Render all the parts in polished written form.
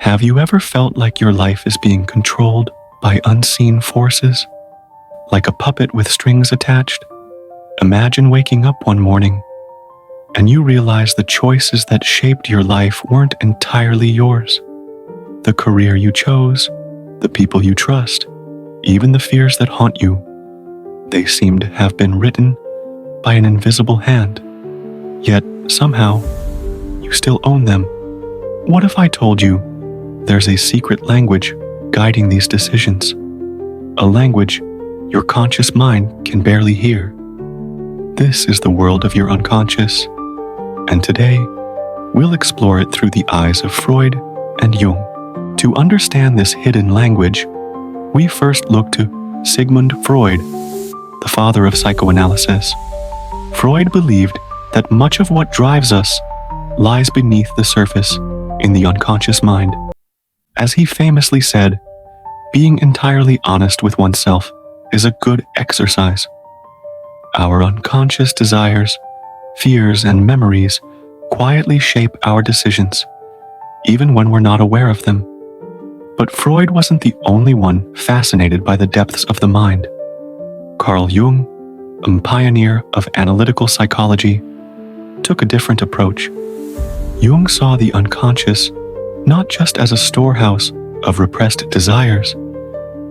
Have you ever felt like your life is being controlled by unseen forces? Like a puppet with strings attached? Imagine waking up one morning and you realize the choices that shaped your life weren't entirely yours. The career you chose, the people you trust, even the fears that haunt you, they seem to have been written by an invisible hand. Yet, somehow, you still own them. What if I told you there's a secret language guiding these decisions? A language your conscious mind can barely hear. This is the world of your unconscious, and today, we'll explore it through the eyes of Freud and Jung. To understand this hidden language, we first look to Sigmund Freud, the father of psychoanalysis. Freud believed that much of what drives us lies beneath the surface in the unconscious mind. As he famously said, being entirely honest with oneself is a good exercise. Our unconscious desires, fears, and memories quietly shape our decisions, even when we're not aware of them. But Freud wasn't the only one fascinated by the depths of the mind. Carl Jung, a pioneer of analytical psychology, took a different approach. Jung saw the unconscious not just as a storehouse of repressed desires,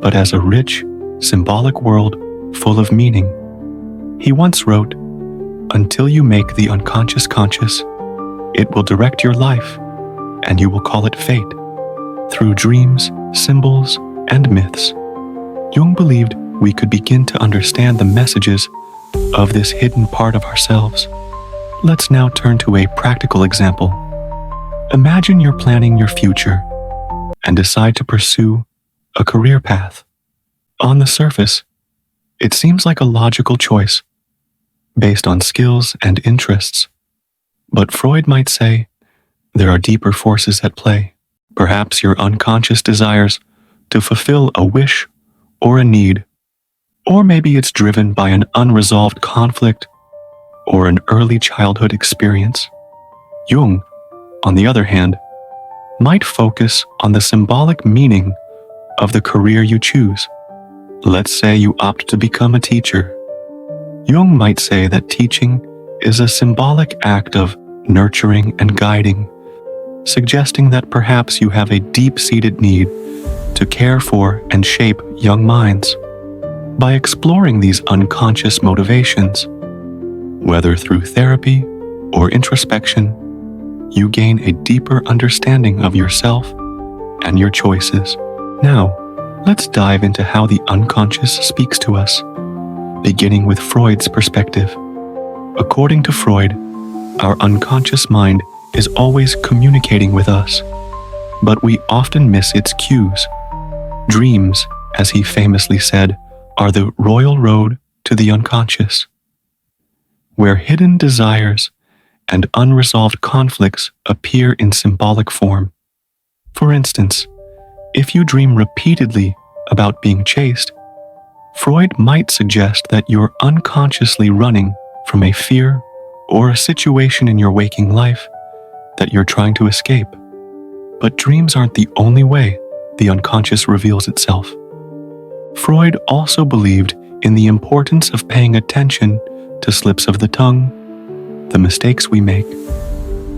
but as a rich, symbolic world full of meaning. He once wrote, "Until you make the unconscious conscious, it will direct your life, and you will call it fate, through dreams, symbols, and myths." Jung believed we could begin to understand the messages of this hidden part of ourselves. Let's now turn to a practical example. Imagine you're planning your future and decide to pursue a career path. On the surface, it seems like a logical choice based on skills and interests. But Freud might say there are deeper forces at play. Perhaps your unconscious desires to fulfill a wish or a need, or maybe it's driven by an unresolved conflict or an early childhood experience. Jung, on the other hand, might focus on the symbolic meaning of the career you choose. Let's say you opt to become a teacher. Jung might say that teaching is a symbolic act of nurturing and guiding, suggesting that perhaps you have a deep-seated need to care for and shape young minds. By exploring these unconscious motivations, whether through therapy or introspection, you gain a deeper understanding of yourself and your choices. Now, let's dive into how the unconscious speaks to us, beginning with Freud's perspective. According to Freud, our unconscious mind is always communicating with us, but we often miss its cues. Dreams, as he famously said, are the royal road to the unconscious, where hidden desires and unresolved conflicts appear in symbolic form. For instance, if you dream repeatedly about being chased, Freud might suggest that you're unconsciously running from a fear or a situation in your waking life that you're trying to escape. But dreams aren't the only way the unconscious reveals itself. Freud also believed in the importance of paying attention to slips of the tongue, the mistakes we make,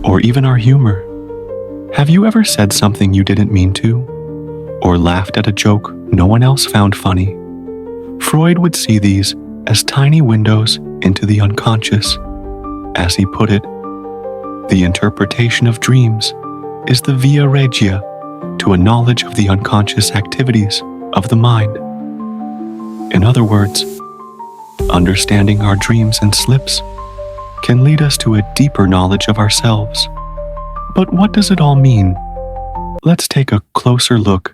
or even our humor. Have you ever said something you didn't mean to, or laughed at a joke no one else found funny? Freud would see these as tiny windows into the unconscious. As he put it, the interpretation of dreams is the via regia to a knowledge of the unconscious activities of the mind. In other words, understanding our dreams and slips can lead us to a deeper knowledge of ourselves. But what does it all mean? Let's take a closer look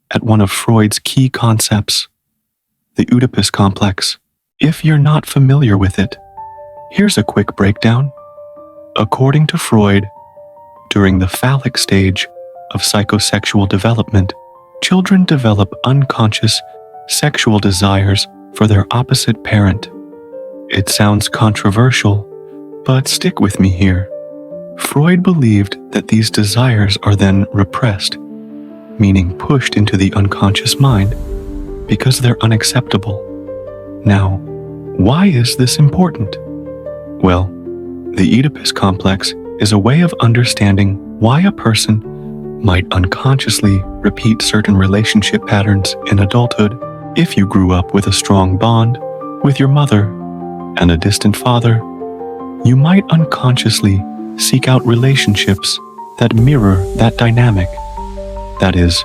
at one of Freud's key concepts, the Oedipus complex. If you're not familiar with it, here's a quick breakdown. According to Freud, during the phallic stage of psychosexual development, children develop unconscious sexual desires for their opposite parent. It sounds controversial, but stick with me here. Freud believed that these desires are then repressed meaning pushed into the unconscious mind, because they're unacceptable. Now, why is this important? Well, the Oedipus complex is a way of understanding why a person might unconsciously repeat certain relationship patterns in adulthood. If you grew up with a strong bond with your mother and a distant father, you might unconsciously seek out relationships that mirror that dynamic. That is,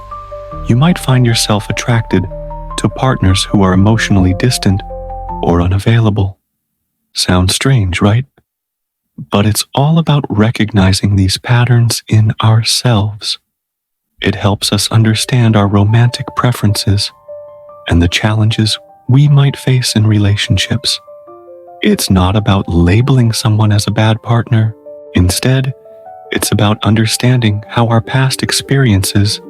you might find yourself attracted to partners who are emotionally distant or unavailable. Sounds strange, right? But it's all about recognizing these patterns in ourselves. It helps us understand our romantic preferences and the challenges we might face in relationships. It's not about labeling someone as a bad partner. Instead, it's about understanding how our past experiences,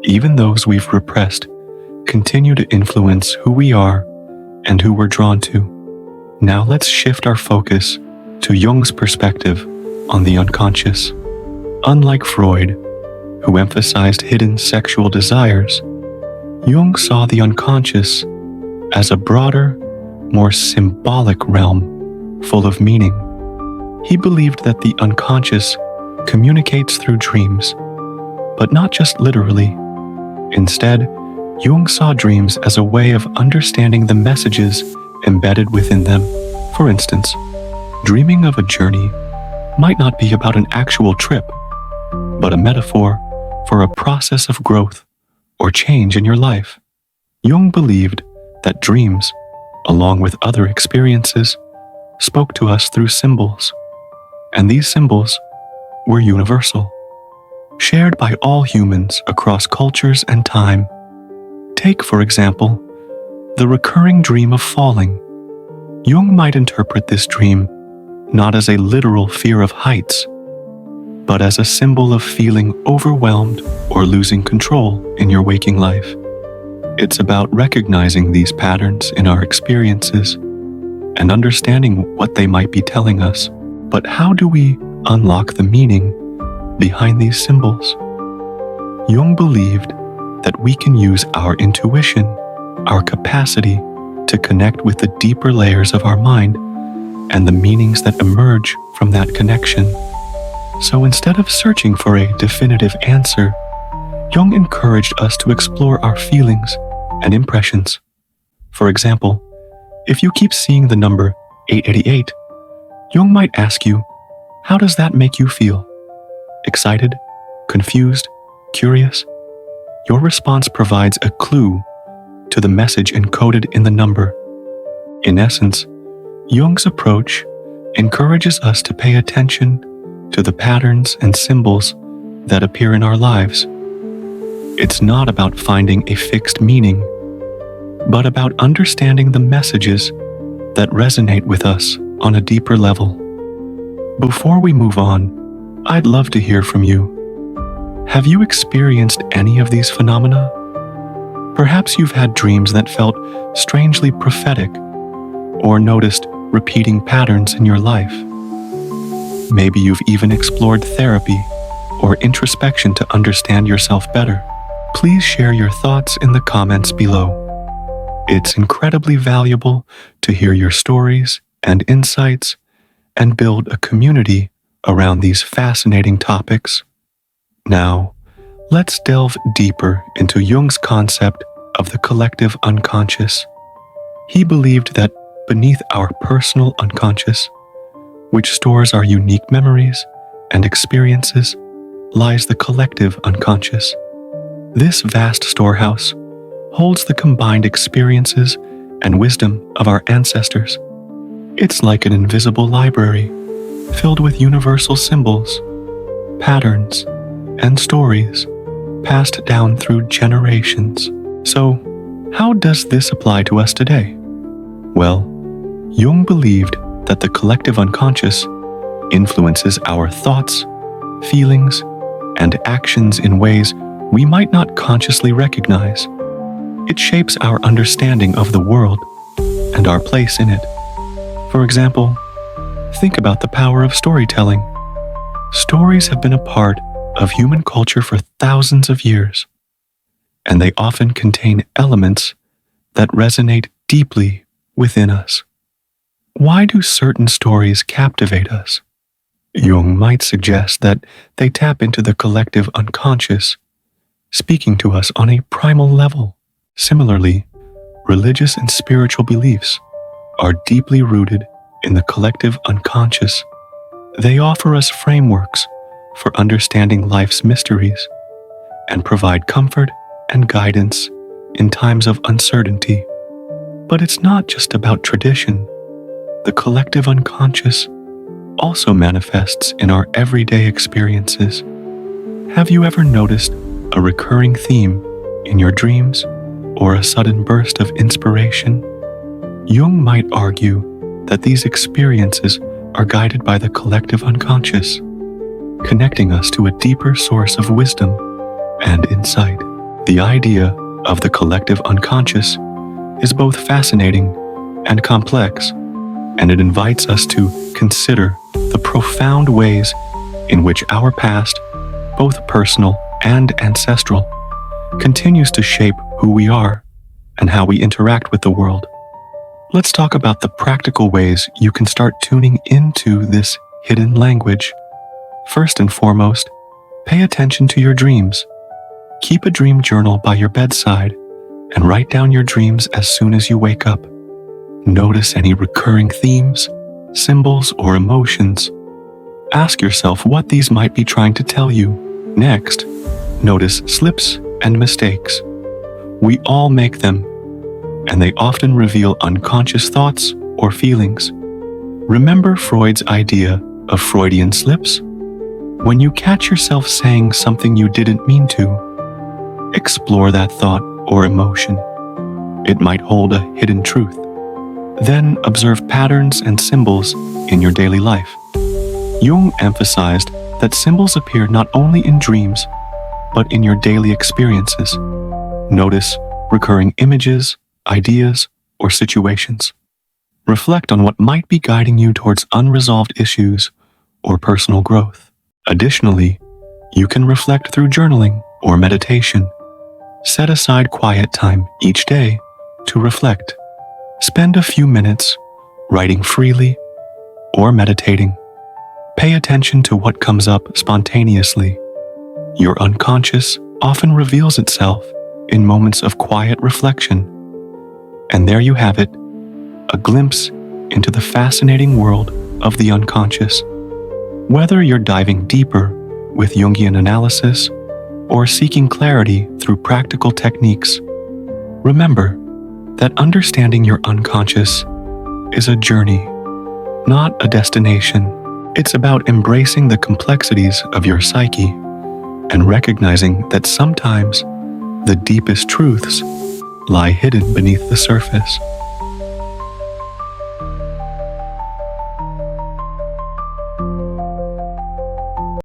even those we've repressed, continue to influence who we are and who we're drawn to. Now let's shift our focus to Jung's perspective on the unconscious. Unlike Freud, who emphasized hidden sexual desires, Jung saw the unconscious as a broader, more symbolic realm full of meaning. He believed that the unconscious communicates through dreams, but not just literally. Instead, Jung saw dreams as a way of understanding the messages embedded within them. For instance, dreaming of a journey might not be about an actual trip, but a metaphor for a process of growth or change in your life. Jung believed that dreams, along with other experiences, spoke to us through symbols, and these symbols were universal, shared by all humans across cultures and time. Take, for example, the recurring dream of falling. Jung might interpret this dream not as a literal fear of heights, but as a symbol of feeling overwhelmed or losing control in your waking life. It's about recognizing these patterns in our experiences and understanding what they might be telling us. But how do we unlock the meaning behind these symbols? Jung believed that we can use our intuition, our capacity to connect with the deeper layers of our mind and the meanings that emerge from that connection. So instead of searching for a definitive answer, Jung encouraged us to explore our feelings and impressions. For example, if you keep seeing the number 888, Jung might ask you, how does that make you feel? Excited? Confused? Curious? Your response provides a clue to the message encoded in the number. In essence, Jung's approach encourages us to pay attention to the patterns and symbols that appear in our lives. It's not about finding a fixed meaning, but about understanding the messages that resonate with us on a deeper level. Before we move on, I'd love to hear from you. Have you experienced any of these phenomena? Perhaps you've had dreams that felt strangely prophetic, or noticed repeating patterns in your life. Maybe you've even explored therapy or introspection to understand yourself better. Please share your thoughts in the comments below. It's incredibly valuable to hear your stories and insights and build a community around these fascinating topics. Now, let's delve deeper into Jung's concept of the collective unconscious. He believed that beneath our personal unconscious, which stores our unique memories and experiences, lies the collective unconscious. This vast storehouse holds the combined experiences and wisdom of our ancestors. It's like an invisible library filled with universal symbols, patterns, and stories passed down through generations. So, how does this apply to us today? Well, Jung believed that the collective unconscious influences our thoughts, feelings, and actions in ways we might not consciously recognize. It shapes our understanding of the world and our place in it. For example, think about the power of storytelling. Stories have been a part of human culture for thousands of years. and they often contain elements that resonate deeply within us. Why do certain stories captivate us? Jung might suggest that they tap into the collective unconscious, speaking to us on a primal level. Similarly, religious and spiritual beliefs are deeply rooted in the collective unconscious. They offer us frameworks for understanding life's mysteries and provide comfort and guidance in times of uncertainty. But it's not just about tradition. The collective unconscious also manifests in our everyday experiences. Have you ever noticed a recurring theme in your dreams or a sudden burst of inspiration? Jung might argue that these experiences are guided by the collective unconscious, connecting us to a deeper source of wisdom and insight. The idea of the collective unconscious is both fascinating and complex, and it invites us to consider the profound ways in which our past, both personal and ancestral, continues to shape who we are and how we interact with the world. Let's talk about the practical ways you can start tuning into this hidden language. First and foremost, pay attention to your dreams. Keep a dream journal by your bedside and write down your dreams as soon as you wake up. Notice any recurring themes, symbols, or emotions. Ask yourself what these might be trying to tell you. Next, notice slips and mistakes. We all make them, and they often reveal unconscious thoughts or feelings. Remember Freud's idea of Freudian slips? When you catch yourself saying something you didn't mean to, explore that thought or emotion. It might hold a hidden truth. Then observe patterns and symbols in your daily life. Jung emphasized that symbols appear not only in dreams, but in your daily experiences. Notice recurring images, ideas, or situations. Reflect on what might be guiding you towards unresolved issues or personal growth. Additionally, you can reflect through journaling or meditation. Set aside quiet time each day to reflect. Spend a few minutes writing freely or meditating. Pay attention to what comes up spontaneously. Your unconscious often reveals itself in moments of quiet reflection. And there you have it, a glimpse into the fascinating world of the unconscious. Whether you're diving deeper with Jungian analysis or seeking clarity through practical techniques, remember that understanding your unconscious is a journey, not a destination. It's about embracing the complexities of your psyche and recognizing that sometimes the deepest truths lie hidden beneath the surface.